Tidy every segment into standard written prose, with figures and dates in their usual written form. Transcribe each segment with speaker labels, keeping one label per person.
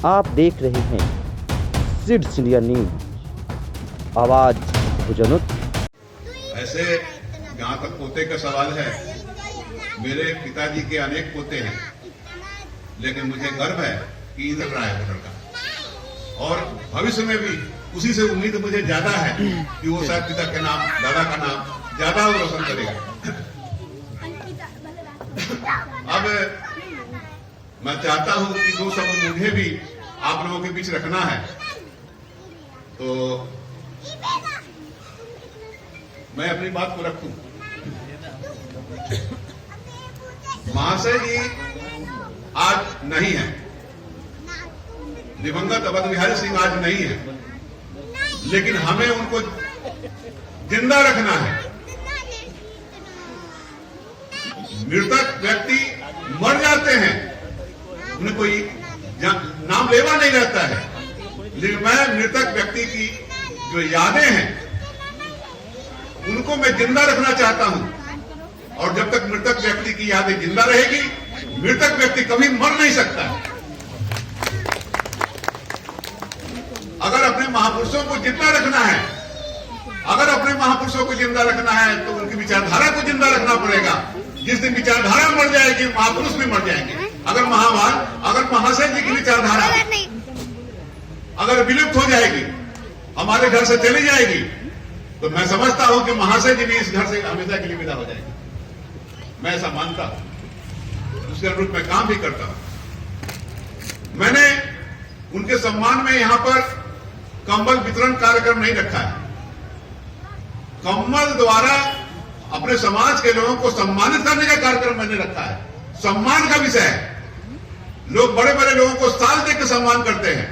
Speaker 1: आप देख रहे हैं सिड्स इंडिया न्यूज, आवाज भुजनुत।
Speaker 2: ऐसे जहाँ तक पोते का सवाल है, मेरे पिताजी के अनेक पोते हैं, लेकिन मुझे गर्व है कि इंद्र राय है वो लड़का, और भविष्य में भी उसी से उम्मीद मुझे ज्यादा है कि वो शायद पिता के नाम, दादा का नाम ज्यादा वो रोशन करेगा। अब मैं चाहता हूं कि दो शब्द मुझे भी आप लोगों के बीच रखना है, तो मैं अपनी बात को रखूं। महाशय जी आज नहीं है, दिवंगत अवध बिहारी सिंह आज नहीं है, लेकिन हमें उनको जिंदा रखना है। मृतक व्यक्ति मर जाते हैं, उन्हें कोई नाम लेवा नहीं रहता है, लेकिन मैं मृतक व्यक्ति की जो यादें हैं उनको मैं जिंदा रखना चाहता हूं, और जब तक मृतक व्यक्ति की यादें जिंदा रहेगी, मृतक व्यक्ति कभी मर नहीं सकता। अगर अपने महापुरुषों को जिंदा रखना है, अगर अपने महापुरुषों को जिंदा रखना है, तो उनकी विचारधारा को जिंदा रखना पड़ेगा। जिस दिन विचारधारा मर जाएगी, महापुरुष भी मर जाएंगे। अगर महाशय जी की विचारधारा अगर विलुप्त हो जाएगी, हमारे घर से चली जाएगी, तो मैं समझता हूं कि महाशय जी भी इस घर से हमेशा के लिए विदा हो जाएगी। मैं ऐसा मानता हूं, उसके अनुरूप मैं काम भी करता हूं। मैंने उनके सम्मान में यहां पर कंबल वितरण कार्यक्रम नहीं रखा है। कंबल द्वारा अपने समाज के लोगों को सम्मानित करने का कार्यक्रम मैंने रखा है। सम्मान का विषय है। लोग बड़े बड़े लोगों को साल देकर सम्मान करते हैं,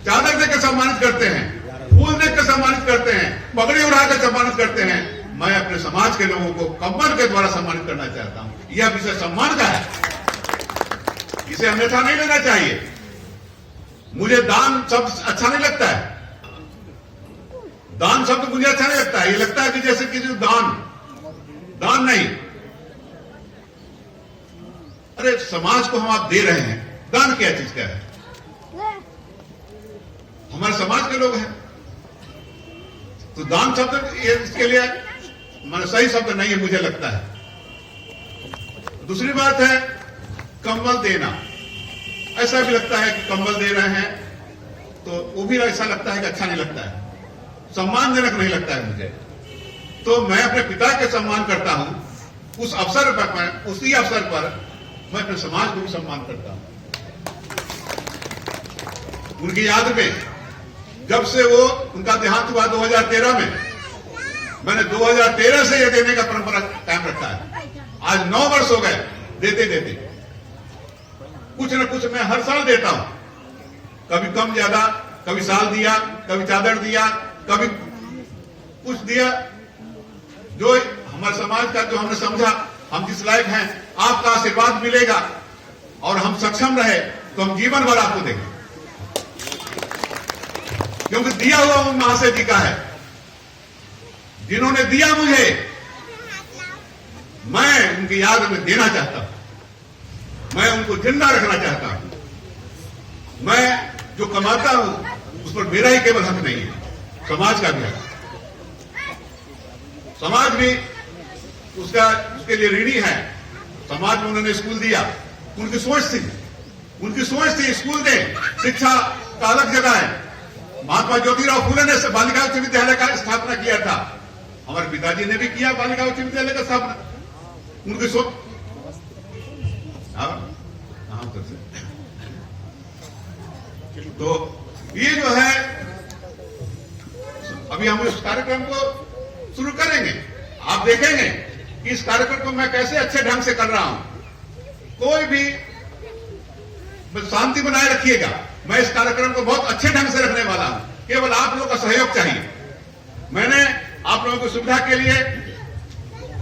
Speaker 2: चादर देकर सम्मानित करते हैं, फूल देकर सम्मानित करते हैं, पगड़ी उड़ाकर सम्मानित करते हैं। मैं अपने समाज के लोगों को कंबल के द्वारा सम्मानित करना चाहता हूं। यह विषय सम्मान का है, इसे अन्यथा नहीं लेना चाहिए। मुझे दान शब्द अच्छा नहीं लगता है, दान शब्द मुझे अच्छा नहीं लगता है। ये लगता है कि जैसे कि जो दान नहीं। अरे समाज को हम आप दे रहे हैं, दान क्या चीज का है? हमारे समाज के लोग हैं, तो दान शब्द इसके लिए मैंने सही शब्द नहीं है, मुझे लगता है। दूसरी बात है कंबल देना। ऐसा भी लगता है कि कंबल दे रहे हैं, तो वो भी ऐसा लगता है कि अच्छा नहीं लगता है, सम्मानजनक नहीं लगता है मुझे। तो मैं अपने पिता के सम्मान करता हूं। उस अवसर पर, उसी अवसर पर मैं अपने समाज को भी सम्मान करता हूं। उनकी याद में जब से वो उनका देहांत हुआ 2013 में, मैंने 2013 से ये देने का परंपरा कायम रखा है। आज 9 वर्ष हो गए देते देते। कुछ न कुछ मैं हर साल देता हूं, कभी कम ज्यादा, कभी साल दिया, कभी चादर दिया, कभी कुछ दिया। जो हमारे समाज का, जो हमने समझा हम जिस लायक हैं, आपका आशीर्वाद मिलेगा और हम सक्षम रहे तो हम जीवन भर आपको देंगे, क्योंकि दिया हुआ उन महाशय जी का है जिन्होंने दिया मुझे। मैं उनकी याद में देना चाहता हूं, मैं उनको जिंदा रखना चाहता हूं। मैं जो कमाता हूं उस पर मेरा ही केवल हक नहीं है, समाज का भी हक। समाज भी उसके लिए ऋणी है। समाज में उन्होंने स्कूल दिया, उनकी सोच थी स्कूल दें, शिक्षा का अलग जगह है। महात्मा ज्योतिराव फुले ने बालिका उच्च विद्यालय का स्थापना किया था, हमारे पिताजी ने भी किया बालिका उच्च विद्यालय का स्थापना। उनकी सोच तो ये जो है, अभी हम इस कार्यक्रम को शुरू करेंगे। आप देखेंगे कि इस कार्यक्रम को मैं कैसे अच्छे ढंग से कर रहा हूं। कोई भी शांति बनाए रखिएगा। मैं इस कार्यक्रम को बहुत अच्छे ढंग से रखने वाला हूं, केवल आप लोगों का सहयोग चाहिए। मैंने आप लोगों की सुविधा के लिए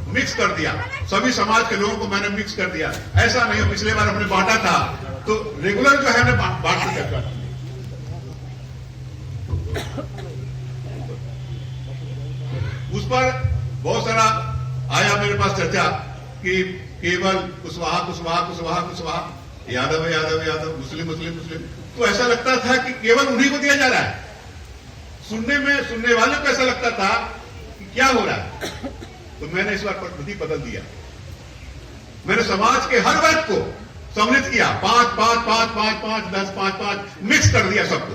Speaker 2: मिक्स कर दिया, सभी समाज के लोगों को मैंने मिक्स कर दिया। ऐसा नहीं हो, पिछले बार हमने बांटा था, तो रेगुलर जो है हमने बांटते थे। उस पर बहुत सारा आया मेरे पास चर्चा कि केवल कुशवाहा कुशवाहा कुशवाहा कुशवाहा, यादव है, यादव है, यादव, मुस्लिम मुस्लिम मुस्लिम, तो ऐसा लगता था कि केवल उन्हीं को दिया जा रहा है। सुनने वाले को ऐसा लगता था कि क्या हो रहा है। तो मैंने इस बार पद्धति बदल दिया। मैंने समाज के हर वर्ग को सम्मिलित किया, 5 5 5 5 5 10 5 5 मिक्स कर दिया सबको।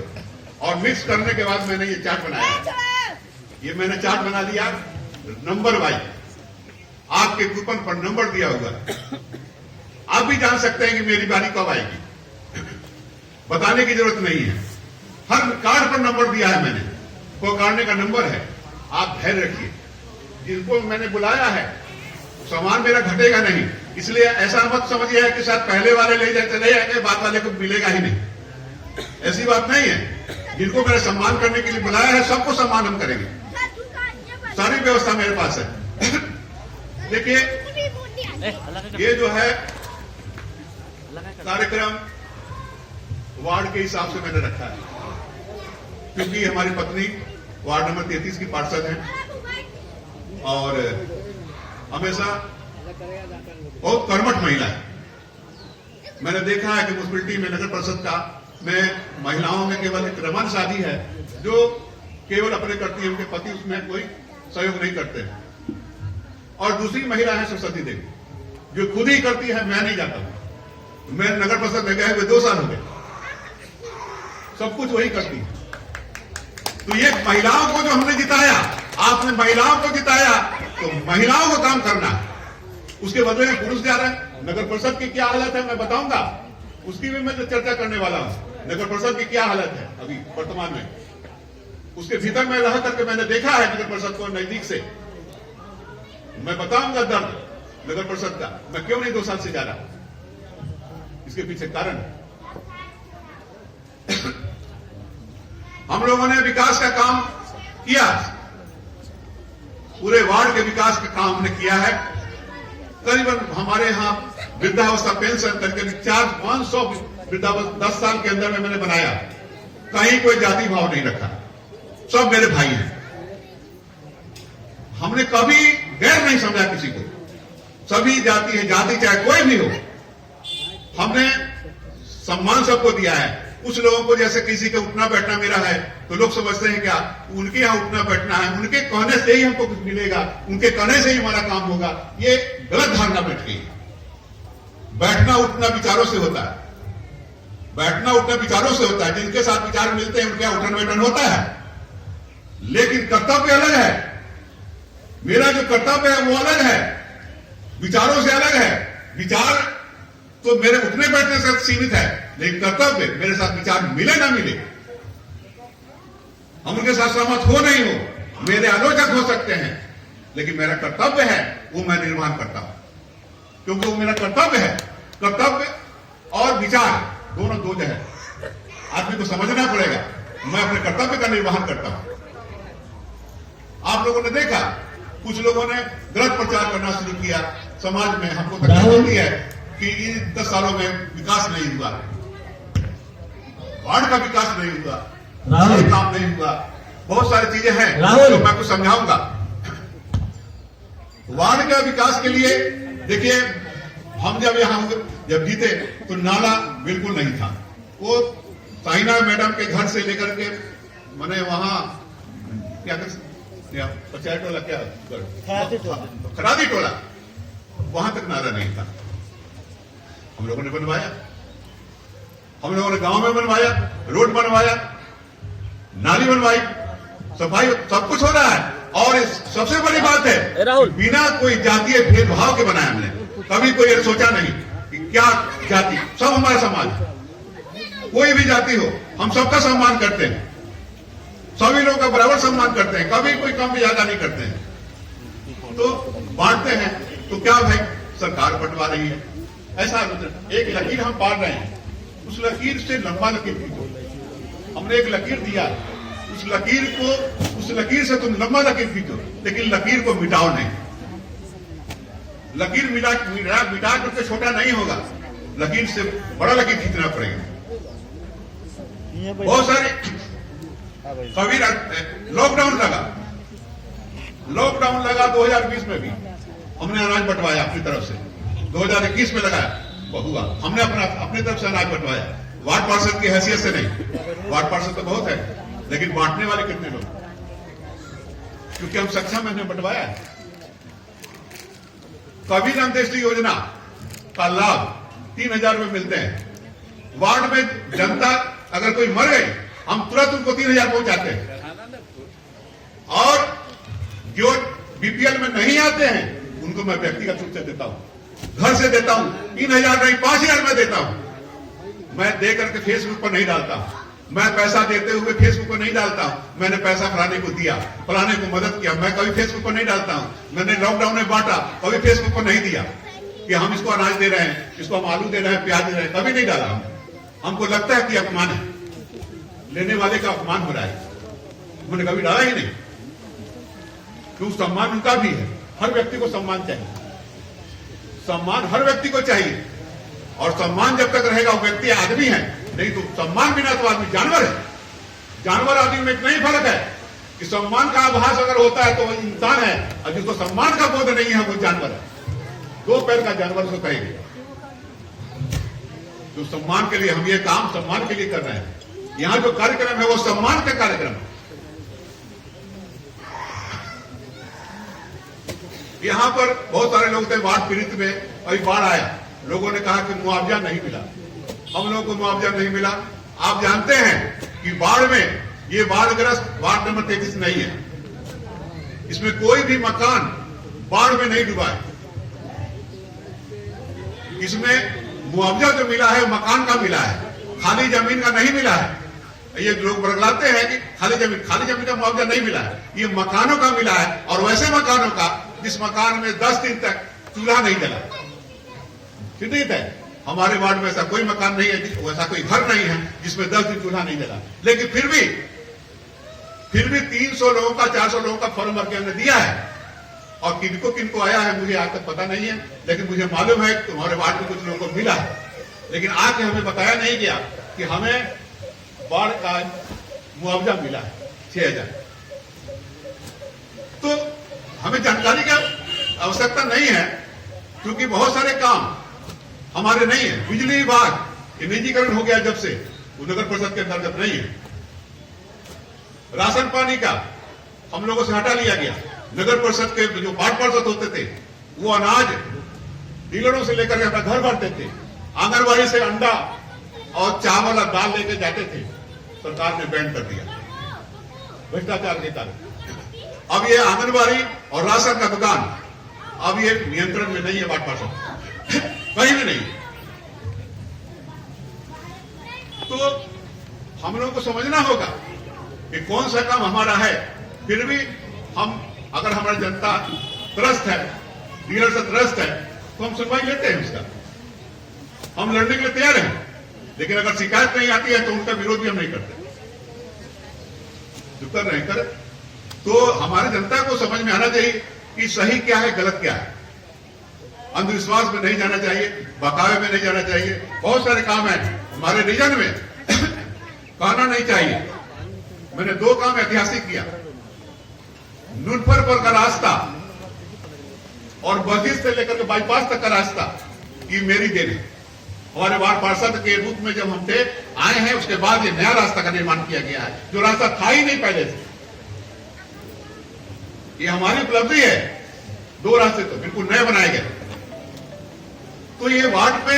Speaker 2: और मिक्स करने के बाद मैंने ये चार्ट बनाया। ये मैंने चार्ट बना दिया नंबर वाइज, आपके कूपन पर नंबर दिया हुआ। आप भी जान सकते हैं कि मेरी बारी कब आएगी, बताने की जरूरत नहीं है। हर कार्ड पर नंबर दिया है मैंने, वो कार्ड का नंबर है। आप धैर्य रखिए, जिनको मैंने बुलाया है सामान मेरा घटेगा नहीं, इसलिए ऐसा मत समझिए कि शायद पहले वाले ले जाए चले जाएंगे, बाद वाले को मिलेगा ही नहीं। ऐसी बात नहीं है। जिनको मैंने सम्मान करने के लिए बुलाया है सबको सम्मान हम करेंगे, सारी व्यवस्था मेरे पास है। देखिए ये जो है कार्यक्रम वार्ड के हिसाब से मैंने रखा है, क्योंकि हमारी पत्नी वार्ड नंबर 33 की पार्षद है और हमेशा बहुत कर्मठ महिला है। मैंने देखा है कि म्युनिसिपैलिटी में नगर परिषद में महिलाओं में केवल एक रमन शादी है जो केवल अपने करती है, उनके पति उसमें कोई सहयोग नहीं करते हैं। और दूसरी महिला है सरस्वती देवी जो खुद ही करती है, मैं नहीं जाता हूं। मैं नगर परिषद में गए हुए 2 साल हो गए, सब कुछ वही करती है। तो ये महिलाओं को जो हमने जिताया, आपने महिलाओं को जिताया, तो महिलाओं को काम करना है। उसके बदले में पुरुष जा रहे हैं। नगर परिषद की क्या हालत है मैं बताऊंगा, उसकी भी मैं चर्चा करने वाला हूं। नगर परिषद की क्या हालत है अभी वर्तमान में, उसके भीतर में रह करके मैंने देखा है नगर परिषद को नजदीक से। मैं बताऊंगा दर्द नगर परिषद का, मैं क्यों नहीं 2 साल से जा रहा, इसके पीछे कारण है। हम लोगों ने विकास का काम किया, पूरे वार्ड के विकास का काम हमने किया है। करीबन हमारे यहाँ वृद्धावस्था पेंशन करीब 400-500 वृद्धावस्था 10 साल के अंदर में मैंने बनाया। कहीं कोई जाति भाव नहीं रखा, सब मेरे भाई हैं। हमने कभी गैर नहीं समझा किसी को, सभी जाति है, जाति चाहे कोई भी हो, हमने सम्मान सबको दिया है। कुछ लोगों को जैसे किसी का उठना बैठना मेरा है तो लोग समझते हैं क्या उनके यहाँ उठना बैठना है, उनके कहने से ही हमको कुछ मिलेगा, उनके कहने से ही हमारा काम होगा। ये गलत धारणा बैठ गई। बैठना उठना विचारों से होता है, बैठना उठना विचारों से होता है। जिनके साथ विचार मिलते हैं उनके यहाँ उठन बैठन होता है, लेकिन कर्तव्य अलग है। मेरा जो कर्तव्य है वो अलग है, विचारों से अलग है। विचार तो मेरे उठने बैठने से सीमित है, लेकिन कर्तव्य मेरे साथ विचार मिले ना मिले, हम उनके साथ सहमत हो नहीं हो, मेरे आलोचक हो सकते हैं, लेकिन मेरा कर्तव्य है वो मैं निर्माण करता हूं, क्योंकि वो मेरा कर्तव्य है। कर्तव्य और विचार दोनों दो है, आदमी को समझना पड़ेगा। मैं अपने कर्तव्य का निर्वहन करता हूं। आप लोगों ने देखा कुछ लोगों ने गलत प्रचार करना शुरू किया समाज में। हमको तकलीफ होती है कि इन 10 सालों में विकास नहीं हुआ, वार्ड का विकास नहीं हुआ, काम नहीं हुआ, बहुत सारी चीजें हैं जो मैं कुछ समझाऊंगा। वार्ड का विकास के लिए देखिए, हम जब जीते तो नाला बिल्कुल नहीं था। वो साइना मैडम के घर से लेकर के मैंने वहां क्या पंचायत टोला, क्या खरादी टोला, वहां तक नाला नहीं था। हम लोगों ने बनवाया, हम लोगों ने गांव में बनवाया, रोड बनवाया, नाली बनवाई, सफाई, सब कुछ हो रहा है। और सबसे बड़ी बात है बिना कोई जातीय भेदभाव के बनाया हमने। कभी कोई ये सोचा नहीं कि क्या जाति, सब हमारा समाज, कोई भी जाति हो हम सबका सम्मान करते हैं, सभी लोगों का बराबर सम्मान करते हैं, कभी कोई कम ज्यादा नहीं करते हैं। तो बांटते हैं तो क्या भाई सरकार बंटवा रही है, ऐसा एक लकीर हम पार रहे हैं। उस लकीर से लंबा लकीर खींचो, हमने एक लकीर दिया, उस लकीर से तुम लंबा लकीर खींचो, लेकिन लकीर को मिटाओ नहीं। लकीर मिटा करके छोटा नहीं होगा, लकीर से बड़ा लकीर खींचना पड़ेगा। बहुत सारे कभी लॉकडाउन लगा 2020 में भी हमने अनाज बंटवाया अपनी तरफ से, 2021 में लगाया, हुआ। हमने अपने तरफ से अनाज बंटवाया, वार्ड पार्षद की हैसियत से नहीं। वार्ड पार्षद तो बहुत है, लेकिन बांटने वाले कितने लोग? क्योंकि हम सक्षम हमने बंटवाया है। कभी अंत्येष्टि योजना का लाभ 3,000 रुपए मिलते हैं। वार्ड में जनता अगर कोई मर गई, हम तुरंत उनको 3,000 पहुंचाते हैं। और जो बीपीएल में नहीं आते हैं उनको मैं व्यक्तिगत रूप से देता हूं, घर से देता हूं। 3,000 नहीं 5,000 में देता हूं। मैं दे करके फेसबुक पर नहीं डालता हूं। मैं पैसा देते हुए फेसबुक पर नहीं डालता हूं। मैंने पैसा फलाने को दिया, फलाने को मदद किया, मैं कभी फेसबुक पर नहीं डालता हूं। मैंने लॉकडाउन में बांटा, कभी फेसबुक पर नहीं दिया कि हम इसको अनाज दे रहे हैं, इसको हम आलू दे रहे हैं, प्याज दे रहे हैं, कभी नहीं डाला हमने। हमको लगता है कि अपमान है, लेने वाले का अपमान हो रहा है, मैंने कभी डाला ही नहीं। क्यों? सम्मान उनका भी है। हर व्यक्ति को सम्मान चाहिए, सम्मान हर व्यक्ति को चाहिए। और सम्मान जब तक रहेगा वो व्यक्ति आदमी है, नहीं तो सम्मान बिना तो आदमी जानवर है। जानवर आदमी में इतना ही फर्क है कि सम्मान का आभास अगर होता है तो वो इंसान है, और जिसको सम्मान का बोध नहीं है वो जानवर है। 2 पैर का जानवर उसको कहेंगे। तो सम्मान के लिए हम ये काम सम्मान के लिए कर रहे हैं। यहां जो कार्यक्रम है वो सम्मान का कार्यक्रम है। यहां पर बहुत सारे लोग थे बाढ़ पीड़ित में, अभी बाढ़ आया, लोगों ने कहा कि मुआवजा नहीं मिला। हम लोगों को मुआवजा नहीं मिला। आप जानते हैं कि बाढ़ में, ये बाढ़ग्रस्त वार्ड नंबर 33 नहीं है, इसमें कोई भी मकान बाढ़ में नहीं डूबा है। इसमें मुआवजा जो मिला है मकान का मिला है, खाली जमीन का नहीं मिला है। ये लोग बरगलाते हैं कि खाली जमीन का मुआवजा नहीं मिला है, ये मकानों का मिला है। और वैसे मकानों का जिस मकान में 10 दिन तक चूल्हा नहीं जला। ठीक है, हमारे वार्ड में ऐसा कोई मकान नहीं है, वैसा कोई घर नहीं है जिसमें 10 दिन चूल्हा नहीं जला। लेकिन फिर भी 300 लोगों का 400 लोगों का फॉर्म भर के हमने दिया है। और किनको आया है मुझे आज तक पता नहीं है, लेकिन मुझे मालूम है कि हमारे वार्ड में कुछ लोगों को मिला है। लेकिन आके हमें बताया नहीं गया कि हमें बाढ़ का मुआवजा मिला है 6,000। तो हमें जानकारी का आवश्यकता नहीं है, क्योंकि बहुत सारे काम हमारे नहीं है। बिजली विभाग निजीकरण हो गया जब से, वो नगर परिषद के अंतर्गत नहीं है। राशन पानी का हम लोगों से हटा लिया गया। नगर परिषद के जो वार्ड पार्षद होते थे वो अनाज डीलरों से लेकर अपना घर भरते थे। आंगनबाड़ी से अंडा और चावल और दाल लेके जाते थे, सरकार ने बैन कर दिया भ्रष्टाचार के कारण। अब ये आंगनबाड़ी और राशन का दुकान अब ये नियंत्रण में नहीं है वार्ड पार्षद, कहीं भी नहीं। तो हम लोगों को समझना होगा कि कौन सा काम हमारा है। फिर भी हम, अगर हमारी जनता त्रस्त है, डीलर से त्रस्त है, तो हम सुनवाई लेते हैं उसका, हम लड़ने के लिए तैयार हैं। लेकिन अगर शिकायत नहीं आती है तो उनका विरोध भी हम नहीं करते, जो कर रहे हैं करें। तो हमारी जनता को समझ में आना चाहिए कि सही क्या है, गलत क्या है। अंधविश्वास में नहीं जाना चाहिए, बकावे में नहीं जाना चाहिए। बहुत सारे काम है हमारे रीजन में कहना नहीं चाहिए। मैंने 2 काम ऐतिहासिक किया, नुनफर का रास्ता और बजीर से लेकर के बाईपास तक का रास्ता, ये मेरी देन है। हमारे वार्ड पार्षद के रूप में जब हम थे आए हैं, उसके बाद ये नया रास्ता का निर्माण किया गया है, जो रास्ता था ही नहीं पहले से। ये हमारी उपलब्धि है। 2 रास्ते तो बिल्कुल नए बनाए गए। तो ये वार्ड पे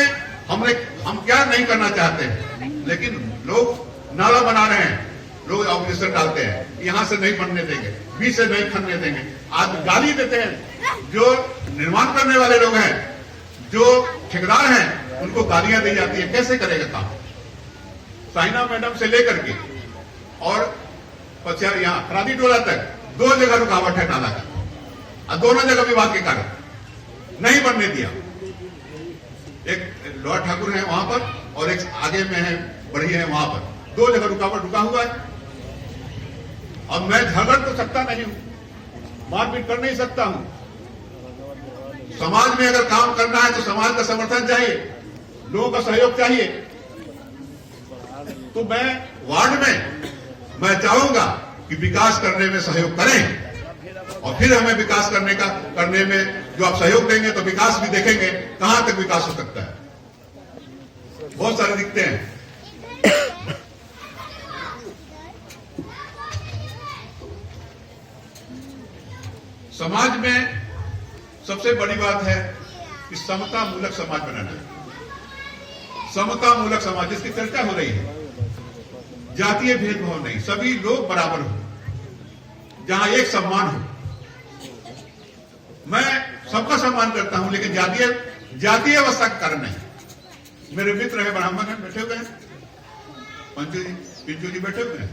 Speaker 2: हम क्या नहीं करना चाहते हैं, लेकिन लोग नाला बना रहे हैं, लोग ऑब्जेक्शन डालते हैं, यहां से नहीं बनने देंगे, बीच से नहीं खनने देंगे। आज गाली देते हैं, जो निर्माण करने वाले लोग हैं, जो ठेकेदार हैं, उनको गालियां दी जाती है। कैसे करेगा काम? साइना मैडम से लेकर के और यहाँ खरादी टोला तक 2 जगह रुकावट है नाला का, और दोनों जगह विवाद के कारण नहीं बनने दिया। एक लोहार ठाकुर है वहां पर और एक आगे में है बढ़ी है वहां पर, 2 जगह रुकावट रुका हुआ है। अब मैं झगड़ तो सकता नहीं हूं, मारपीट कर नहीं सकता हूं। समाज में अगर काम करना है तो समाज का समर्थन चाहिए, लोगों का सहयोग चाहिए। तो मैं वार्ड में मैं चाहूंगा कि विकास करने में सहयोग करें, और फिर हमें विकास करने में जो आप सहयोग देंगे तो विकास भी देखेंगे, कहां तक विकास हो सकता है। बहुत सारे दिखते हैं। समाज में सबसे बड़ी बात है कि समता मूलक समाज बनाना है। समता मूलक समाज जिसकी चर्चा हो रही है, जातीय भेदभाव नहीं, सभी लोग बराबर हो, जहां एक सम्मान हो। मैं सबका सम्मान करता हूं, लेकिन जातीय अवस्था के कारण नहीं। मेरे मित्र है, ब्राह्मण है, बैठे हुए हैं, पंचू जी, पिंचू जी बैठे हुए हैं,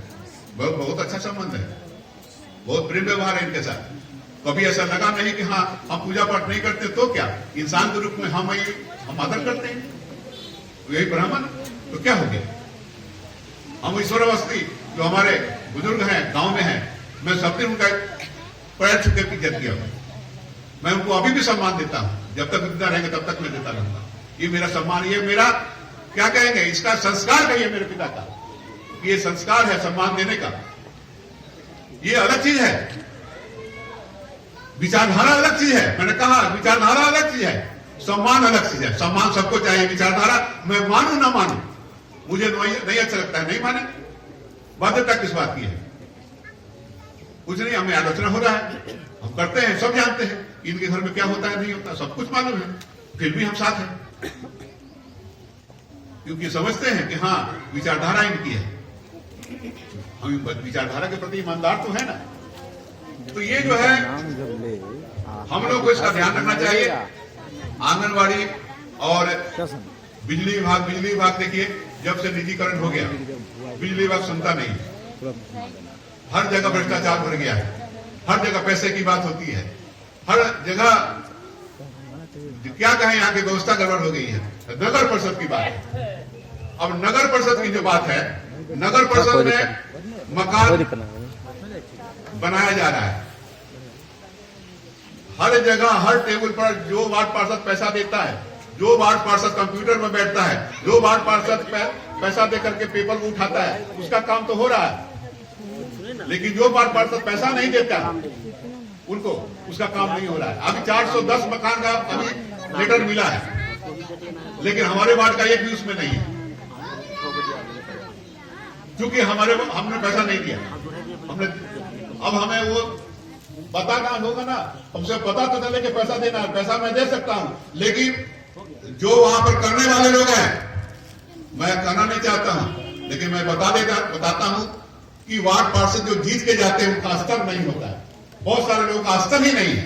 Speaker 2: बहुत अच्छा संबंध है, बहुत प्रेम व्यवहार है इनके साथ। कभी ऐसा लगा नहीं कि हाँ हम पूजा पाठ नहीं करते तो क्या, इंसान के रूप में हम आदर करते हैं, यही ब्राह्मण, तो क्या हो गया। हम ईश्वर अवस्थी जो हमारे बुजुर्ग हैं, गांव में हैं, मैं सब दिन उनका पैर छू के इज्जत किया, मैं उनको अभी भी सम्मान देता हूं, जब तक जिंदा रहेंगे तब तक मैं देता रहूंगा। ये मेरा सम्मान, ये मेरा क्या कहेंगे, इसका संस्कार है, ये मेरे पिता का, ये संस्कार है सम्मान देने का। ये अलग चीज है, विचारधारा अलग चीज है। मैंने कहा विचारधारा अलग चीज है, सम्मान अलग चीज है। सम्मान सबको चाहिए, विचारधारा मैं मानू ना मानू, मुझे नहीं अच्छा लगता है, नहीं माने, बाध्यता किस बात की है, कुछ नहीं, हमें आलोचना हो रहा है, हम करते हैं, सब जानते हैं इनके घर में क्या होता है नहीं होता, सब कुछ मालूम है, फिर भी हम साथ हैं, क्योंकि समझते हैं कि हाँ विचारधारा इनकी है, हम विचारधारा के प्रति ईमानदार तो है ना। तो ये जो है हम लोग को इसका ध्यान रखना चाहिए। आंगनवाड़ी और बिजली विभाग देखिए, जब से निजीकरण हो गया, बिजली विभाग सुनता नहीं, हर जगह भ्रष्टाचार भर गया है, हर जगह पैसे की बात होती है, हर जगह क्या कहें, यहाँ की व्यवस्था गड़बड़ हो गई है। नगर परिषद की बात है, अब नगर परिषद की जो बात है, नगर परिषद में मकान बनाया जा रहा है, हर जगह हर टेबल पर जो वार्ड पार्षद पैसा देता है, जो वार्ड पार्षद कंप्यूटर में बैठता है, जो वार्ड पार्षद पैसा देकर के पेपर को उठाता है, उसका काम तो हो रहा है, लेकिन जो वार्ड पार्षद पैसा नहीं देता उनको, उसका काम नहीं हो रहा है। अभी 410 मकान का अभी लेटर मिला है, लेकिन हमारे वार्ड का एक भी उसमें नहीं है, क्योंकि हमने पैसा नहीं दिया। अब हमें वो बताना होगा ना, हमसे पता तो चले कि पैसा देना है, पैसा मैं दे सकता हूं, लेकिन जो वहां पर करने वाले लोग हैं, मैं कहना नहीं चाहता हूं, लेकिन मैं बताता हूं कि वार्ड पार्षद जो जीत के जाते हैं उनका स्तर नहीं होता है। बहुत सारे लोगों का स्तर ही नहीं है,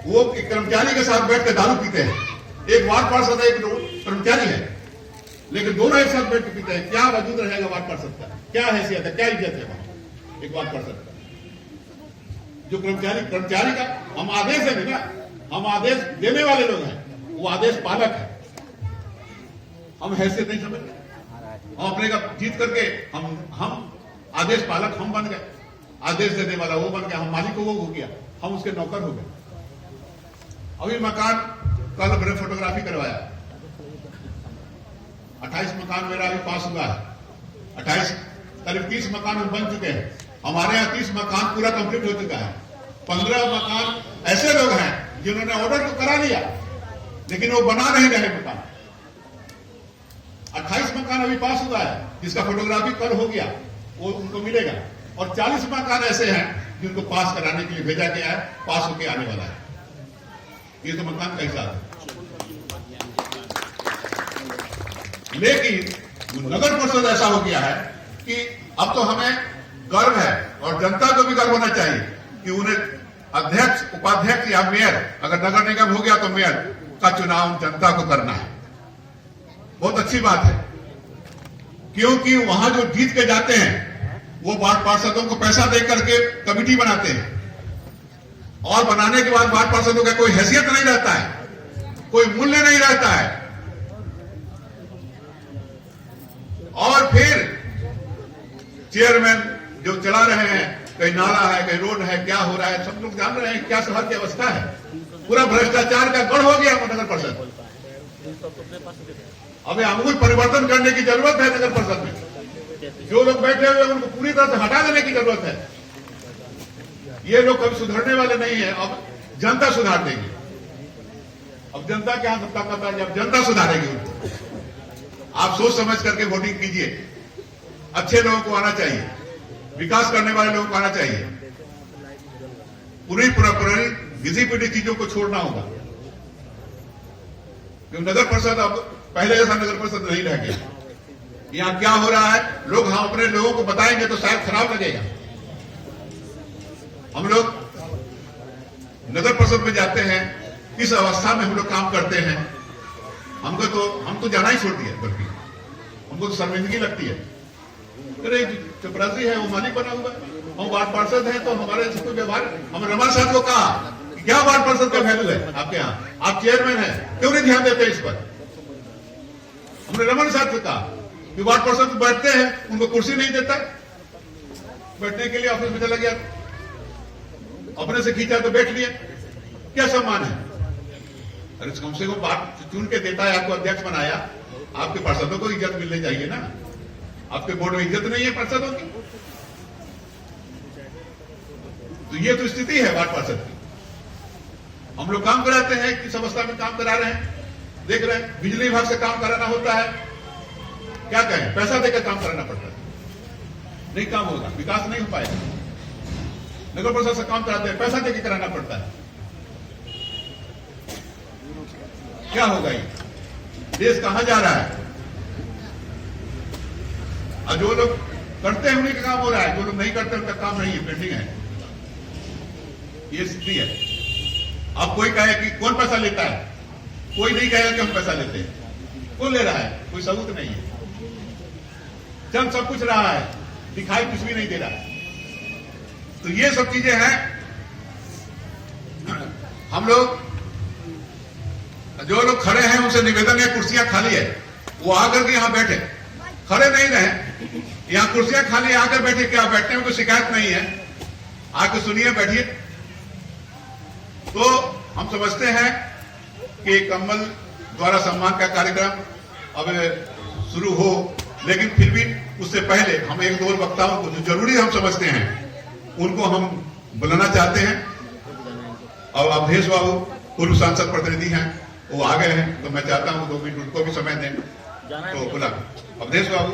Speaker 2: वो कर्मचारी के साथ बैठ के दारू पीते हैं, एक वार्ड पार्षद है, एक कर्मचारी है, लेकिन दोनों एक साथ बैठ के पीते हैं। क्या वजूद रहेगा वार्ड पार्षद का, क्या हैसियत है, क्या इज्जत है वहां एक वार्ड पार्षद का। जो कर्मचारी का हम आदेश है ना, हम आदेश देने वाले लोग हैं, वो आदेश पालक है, हम हैसियत नहीं समझते, हम अपने का जीत करके हम आदेश पालक हम बन गए, आदेश देने वाला वो बन गया, हम मालिक को वो हो गया, हम उसके नौकर हो गए। अभी मकान कल मैंने फोटोग्राफी करवाया, 28 मकान मेरा अभी पास हुआ है, 28 करीब 30 मकान हम बन चुके हैं। हमारे यहाँ 30 मकान पूरा कंप्लीट हो चुका है। 15 मकान ऐसे लोग हैं जिन्होंने ऑर्डर तो करा लिया, लेकिन वो बना नहीं रहे मकान। 28 मकान अभी पास हुआ है, जिसका फोटोग्राफी कल हो गया, वो उनको मिलेगा। और 40 मकान ऐसे हैं जिनको पास कराने के लिए भेजा गया है, पास होके आने वाला है। ये तो मकान का हिसाब है। लेकिन नगर परिषद ऐसा हो गया है कि अब तो हमें गर्व है, और जनता को भी गर्व होना चाहिए कि उन्हें अध्यक्ष, उपाध्यक्ष या मेयर, अगर नगर निगम हो गया तो मेयर का चुनाव जनता को करना है। बहुत अच्छी बात है, क्योंकि वहां जो जीत के जाते हैं वो वार्ड पार्षदों को पैसा दे करके कमेटी बनाते हैं, और बनाने के बाद वार्ड पार्षदों का कोई हैसियत नहीं रहता है, कोई मूल्य नहीं रहता है। और फिर चेयरमैन जो चला रहे हैं, कहीं नाला है, कहीं रोड है, क्या हो रहा है, सब लोग जान रहे हैं क्या शहर की अवस्था है। पूरा भ्रष्टाचार का गढ़ हो गया नगर परिषद। अभी आमूल परिवर्तन करने की जरूरत है नगर परिषद में। जो लोग बैठे हुए हैं उनको पूरी तरह से हटा देने की जरूरत है। ये लोग कभी सुधरने वाले नहीं है, अब जनता सुधार देगी। अब जनता क्या सत्ता करता है, जब जनता सुधारेगी उनको। आप सोच समझ करके वोटिंग कीजिए। अच्छे लोगों को आना चाहिए, विकास करने वाले लोगों को आना चाहिए। पुरानी घिसी पिटी चीजों को छोड़ना होगा। नगर परिषद अब पहले जैसा नगर परिषद नहीं रह गया। यहां क्या हो रहा है, लोग हम अपने लोगों को बताएंगे तो शायद खराब लगेगा। हम लोग नगर परिषद में जाते हैं, किस अवस्था में हम लोग काम करते हैं, हम तो जाना ही छोड़ दिया। बल्कि हमको तो शर्मिंदगी लगती है। अरे चपरासी है, वो मालिक बना हुआ है, हम वार्ड पार्षद हैं तो हमारे से कोई व्यवहार। हम रमन साहब को कहा कि क्या वार्ड पार्षद का वैल्यू है आपके यहाँ, आप चेयरमैन हैं, क्यों नहीं ध्यान देते इस पर। हमने रमन साहब से कहा कि वार्ड पार्षद बैठते हैं, उनको कुर्सी नहीं देता, बैठने के लिए ऑफिस में चला गया, अपने से खींचा तो बैठ लिया, क्या सम्मान है। अरे कम से कम बात चुन के देता है, आपको अध्यक्ष बनाया, आपके पार्षदों को इज्जत मिलनी चाहिए ना। आपके बोर्ड में इज्जत नहीं है पार्षदों की, तो ये तो स्थिति है वार्ड पार्षद की। हम लोग काम कराते हैं, किस अवस्था में काम करा रहे हैं देख रहे हैं। बिजली विभाग से काम कराना होता है, क्या कहें, पैसा देकर काम कराना पड़ता है, नहीं काम होगा, विकास नहीं हो पाएगा। नगर परिषद से काम कराते हैं, पैसा देकर कराना पड़ता है, क्या होगा। ये देश कहां जा रहा है। और जो लोग करते हैं उन्हीं का काम हो रहा है, जो लोग नहीं करते उनका काम नहीं है, पेंडिंग है। ये स्थिति है। अब कोई कहे कि कौन पैसा लेता है, कोई नहीं कहेगा कि हम पैसा लेते हैं। कौन ले रहा है, कोई सबूत नहीं है। चंद सब कुछ रहा है, दिखाई कुछ भी नहीं दे रहा है। तो ये सब चीजें हैं। हम लोग, जो लोग खड़े हैं उनसे निवेदन है, कुर्सियां खाली है, वो आकर के यहां बैठे, खड़े नहीं रहे, यहां कुर्सियां खाली आकर बैठे। क्या बैठने में कोई शिकायत नहीं है, आकर सुनिए, बैठिए। तो हम समझते हैं कि कमल द्वारा सम्मान का कार्यक्रम अब शुरू हो, लेकिन फिर भी उससे पहले हम एक दो वक्ताओं को जो जरूरी हम समझते हैं उनको हम बुलाना चाहते हैं। और अवधेश बाबू पूर्व सांसद प्रतिनिधि हैं, वो आ गए हैं, तो मैं चाहता हूं 2 मिनट उनको भी समय दें। तो बुला अवधेश बाबू।